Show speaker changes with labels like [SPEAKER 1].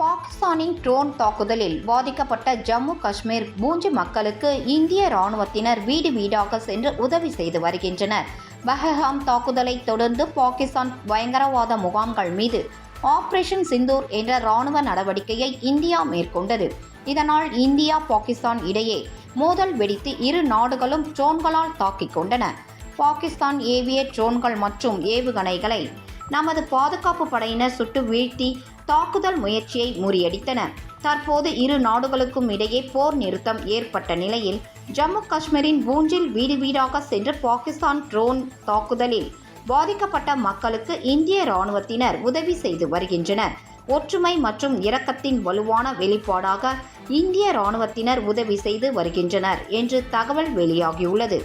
[SPEAKER 1] பாகிஸ்தானின் ட்ரோன் தாக்குதலில் பாதிக்கப்பட்ட ஜம்மு காஷ்மீர் பூஞ்ச் மக்களுக்கு இந்திய ராணுவத்தினர் வீடு வீடாக சென்று உதவி செய்து வருகின்றனர். பஹல்காம் தாக்குதலை தொடர்ந்து பாகிஸ்தான் பயங்கரவாத முகாம்கள் மீது ஆபரேஷன் சிந்தூர் என்ற ராணுவ நடவடிக்கையை இந்தியா மேற்கொண்டது. இதனால் இந்தியா பாகிஸ்தான் இடையே மோதல் வெடித்து இரு நாடுகளும் ட்ரோன்களால் தாக்கிக் கொண்டன. பாகிஸ்தான் ஏவிய ட்ரோன்கள் மற்றும் ஏவுகணைகளை நமது பாதுகாப்பு படையினர் சுட்டு வீழ்த்தி தாக்குதல் முயற்சியை முறியடித்தனர். தற்போது இரு நாடுகளுக்கும் இடையே போர் நிறுத்தம் ஏற்பட்ட நிலையில் ஜம்மு காஷ்மீரின் பூஞ்சில் வீடு வீடாக சென்று பாகிஸ்தான் ட்ரோன் தாக்குதலில் பாதிக்கப்பட்ட மக்களுக்கு இந்திய ராணுவத்தினர் உதவி செய்து வருகின்றனர். ஒற்றுமை மற்றும் இரக்கத்தின் வலுவான வெளிப்பாடாக இந்திய ராணுவத்தினர் உதவி செய்து வருகின்றனர் என்று தகவல் வெளியாகியுள்ளது.